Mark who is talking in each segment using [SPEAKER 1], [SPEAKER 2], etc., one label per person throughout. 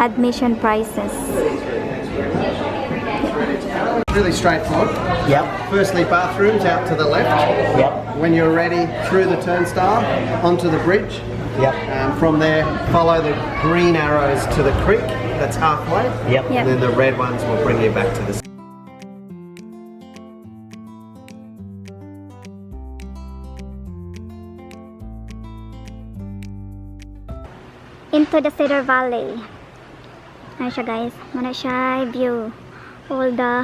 [SPEAKER 1] admission prices.
[SPEAKER 2] Really straightforward.
[SPEAKER 3] Yep.
[SPEAKER 2] Firstly, bathrooms out to the left.
[SPEAKER 3] Yep.
[SPEAKER 2] When you're ready, through the turnstile, onto the bridge.
[SPEAKER 3] Yep.
[SPEAKER 2] And from there, follow the green arrows to the creek that's halfway.
[SPEAKER 3] Yep.
[SPEAKER 1] Yep.
[SPEAKER 2] And then the red ones will bring you back to the
[SPEAKER 1] Into the Cedar Valley. Ano siya guys? Ano siya view. All the...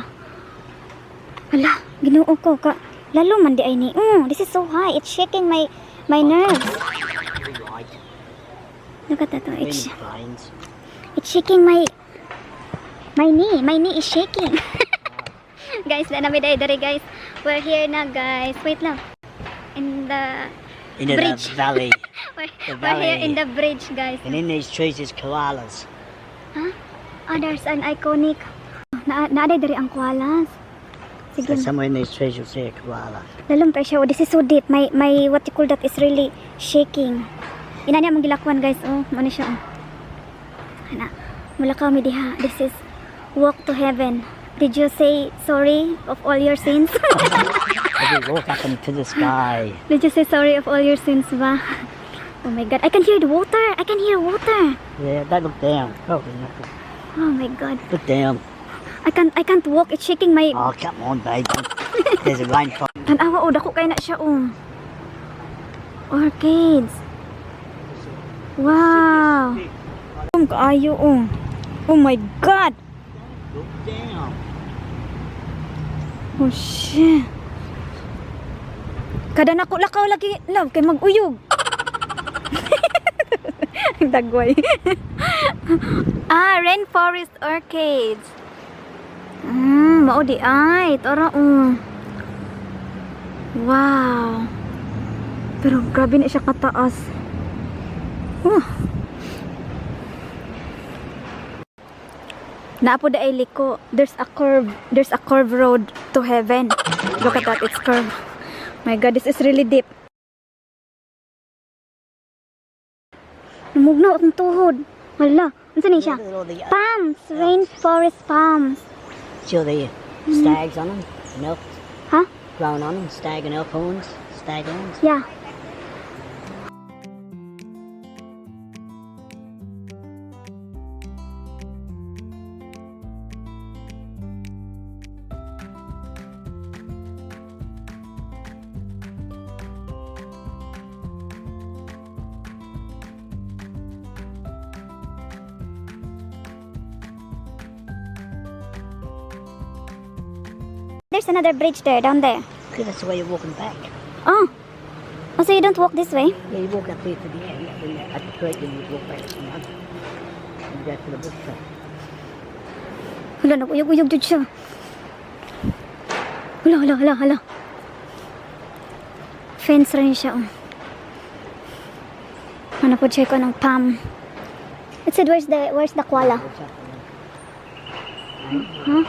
[SPEAKER 1] Hala, ginuo ko ka. Lalo man di ay ni. This is so high. It's shaking my nerves. Look at that. It's shaking my knee. My knee is shaking. Guys, na namin dari guys. We're here na guys. Wait lang. In the bridge.
[SPEAKER 3] The valley.
[SPEAKER 1] We're here in the bridge guys.
[SPEAKER 3] And in these trees is koalas.
[SPEAKER 1] Huh? Oh, there's an iconic. Naaday dari ang koalas.
[SPEAKER 3] So
[SPEAKER 1] Sige.
[SPEAKER 3] somewhere in these trees you'll see a koala.
[SPEAKER 1] Lalong pa siya. Oh, this is so deep. My what you call that is really shaking. Ina niya mong gilakwan guys. Oh, ano siya. Oh. Ana. Mula ka mi diha. This is walk to heaven. Did you say sorry of all your sins?
[SPEAKER 3] As we walk up into the sky.
[SPEAKER 1] Did you say sorry of all your sins ba? Oh my god. I can hear the water. I can hear water.
[SPEAKER 3] Yeah, don't look down. Oh, nothing.
[SPEAKER 1] Oh my god.
[SPEAKER 3] Look down.
[SPEAKER 1] I can't walk. It's shaking my...
[SPEAKER 3] Oh, come on, baby. There's a rainforest.
[SPEAKER 1] Tanawa, oh, dako kay na siya, oh. Orchids. Wow. Kaayo, oh. Oh my God.
[SPEAKER 3] Look down.
[SPEAKER 1] Oh, shit. Kada nako lakaw lagi, love, kay mag-uyog. Dagway. Rainforest Orchids. Mao di ay. Tara, oh. Wow. Pero grabe na siya kataas. Naapo da ay liko. There's a curve road to heaven. Look at that, it's curved. My God, this is really deep. Namugnaw akong tuhod. Wala. Ano ni siya? Palms. Rainforest palms.
[SPEAKER 3] See all the stags on them? And elk
[SPEAKER 1] Huh?
[SPEAKER 3] growing on them? Stag and elk horns? Stag horns?
[SPEAKER 1] Yeah. There's another bridge there, down there.
[SPEAKER 3] Yeah, that's the way you're walking back.
[SPEAKER 1] Oh. Oh, so you don't walk this way?
[SPEAKER 3] Yeah, you walk up here to the end. Then at the creek, then you walk back to the other. And go to the bush track.
[SPEAKER 1] Hala, nag-uyog-uyog dyan siya. Hala. Fence rin siya, oh. Ano po siya ko ng palm. It said, where's the koala? Huh?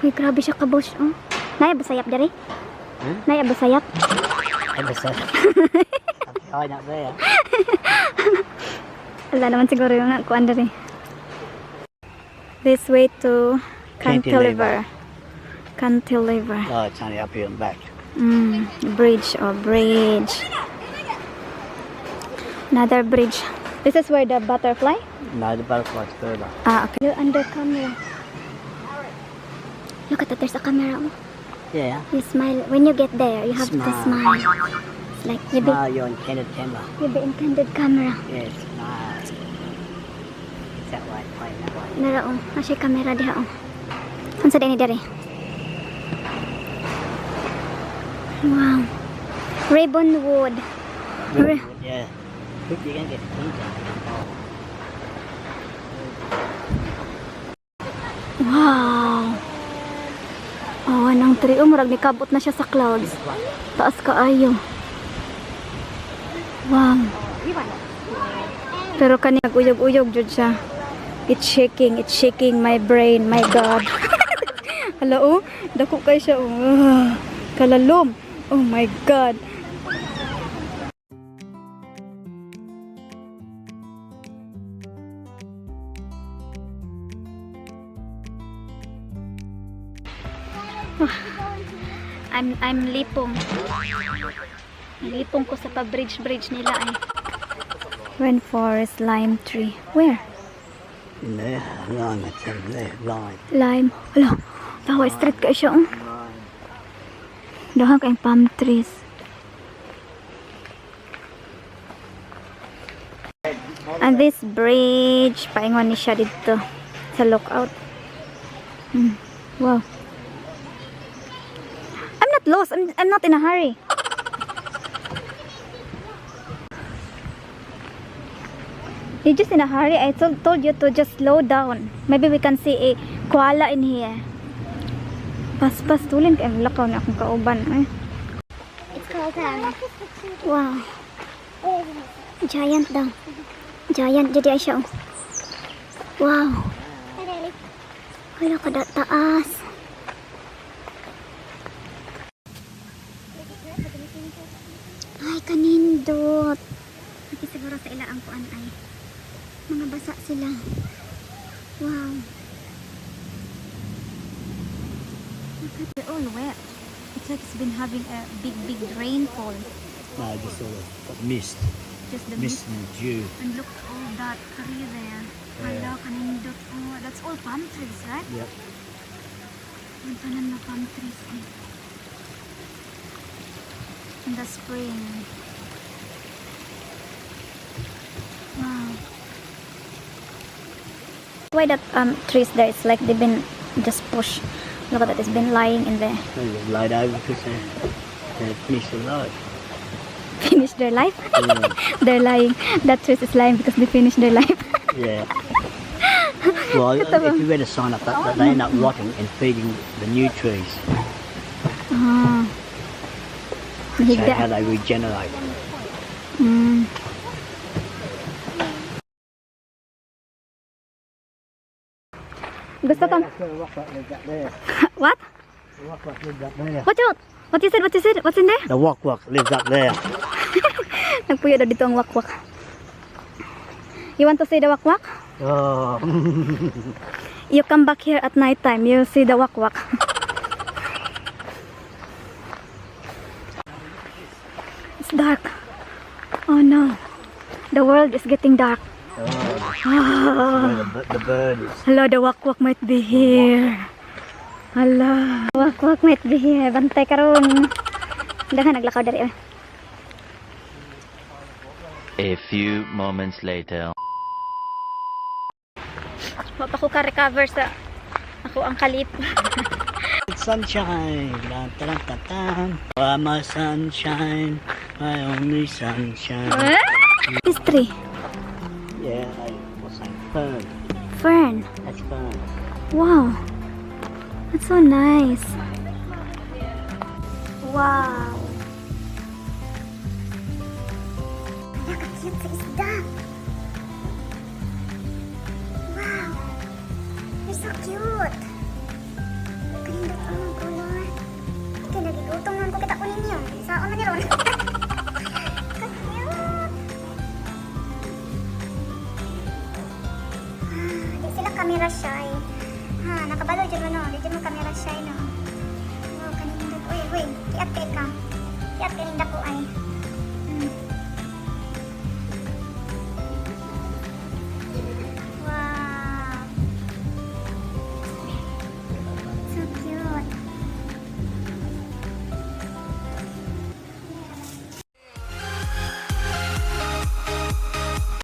[SPEAKER 1] Uy, grabe siya kabosh, oh. Naya ba sayap dari?
[SPEAKER 3] Hmm?
[SPEAKER 1] Naya ba sayap?
[SPEAKER 3] Ever so. Up up there.
[SPEAKER 1] Wala naman siguro yung kuan dari. This way to Cantilever.
[SPEAKER 3] Oh, it's only up here and back.
[SPEAKER 1] Bridge. Another bridge. This is where the butterfly?
[SPEAKER 3] No, the butterfly's further.
[SPEAKER 1] Okay. You're under camera. Look at that, there's a camera.
[SPEAKER 3] Yeah.
[SPEAKER 1] You smile. When you get there, you have to smile. It's like you
[SPEAKER 3] Smile, you're in candid camera.
[SPEAKER 1] be intended camera.
[SPEAKER 3] Yeah, smile. It's that way, playing that way.
[SPEAKER 1] Nara, oh. Masya camera diha, oh. Ang sa dini dari. Wow. Ribbon wood.
[SPEAKER 3] Yeah. Hope you're gonna get the king down.
[SPEAKER 1] Wow. Oh, anong tree. Oh, murag nikabot na siya sa clouds. Taas kaayo. Wow. Pero kani nag-uyog-uyog jud siya. It's shaking my brain, my God. Hala, oh, dako kay siya, oh. Kalalom. Oh my God. I'm lipong. Lipong ko sa pa-bridge nila eh. Rainforest lime tree. Where?
[SPEAKER 3] In there, lime, it's in there, lime.
[SPEAKER 1] Lime. Hala, tawa street ka siya. Oh. Dahan kayong palm trees. And this bridge, paingon ni siya dito sa lookout. Wow. I'm not lost. I'm not in a hurry. You're just in a hurry. I told you to just slow down. Maybe we can see a koala in here. Pas tulin kay lakaw na akong kauban.
[SPEAKER 4] It's called
[SPEAKER 1] Wow. Giant daw. Giant jadi ay siya. Oh. Wow. Hala kada taas. Ay kanindot. Kasi siguro sa ila ang kuan ay mga basa sila. Wow. They're all wet. It's like it's been having a big rainfall.
[SPEAKER 3] No, just sort of got mist.
[SPEAKER 1] Just the
[SPEAKER 3] Mist and dew.
[SPEAKER 1] And look all that tree there. Hala, kanindot. Oh, that's all palm trees, right?
[SPEAKER 3] Yep.
[SPEAKER 1] Yung tanan na palm trees eh. In the spring. Wow. Why that trees there? It's like they've been just pushed. Look at that, it's been lying in there.
[SPEAKER 3] They just laid over because they finished the road.
[SPEAKER 1] Finished their life?
[SPEAKER 3] Yeah.
[SPEAKER 1] They're lying. That trees is lying because they finished their life.
[SPEAKER 3] Yeah. Well, if you read a sign up that they end up rotting and feeding the new trees.
[SPEAKER 1] Ah.
[SPEAKER 3] That's how they regenerate.
[SPEAKER 1] Gusto ko.
[SPEAKER 3] That's where the rock lives up there.
[SPEAKER 1] What?
[SPEAKER 3] The rock lives up there.
[SPEAKER 1] Watch out! What you said? What you said? What's in there?
[SPEAKER 3] The rock lives up there.
[SPEAKER 1] Nagpuyo daw dito ang wakwak. You want to see the wakwak?
[SPEAKER 3] Oh.
[SPEAKER 1] You come back here at night time, you'll see the wakwak. It's dark. Oh no. The world is getting dark.
[SPEAKER 3] Where the bird is.
[SPEAKER 1] Hello, the wakwak might be here. Hello. Wakwak might be here. Bantay karon. Dahan naglakaw dari.
[SPEAKER 5] A few moments later.
[SPEAKER 1] Wapa ko ka-recover sa ako ang kalip.
[SPEAKER 3] Sunshine, dun, dun, dun, dun. Oh, my sunshine, my only sunshine.
[SPEAKER 1] This tree.
[SPEAKER 3] Yeah, what's that? Fern.
[SPEAKER 1] Fern.
[SPEAKER 3] That's fern.
[SPEAKER 1] Wow. That's so nice. Wow. Nakakute sa isda. Wow. You're so cute. Kanindot ang color. Ikaw nagigutom naman ko kita ko ninyo. Saan man niron? Di sila camera shy. Ha, nakabalo dyan no. Di dyan mo camera shy no. Wow, kanindot. Uy, kiat kay ka. Kiat kaninda ko ay.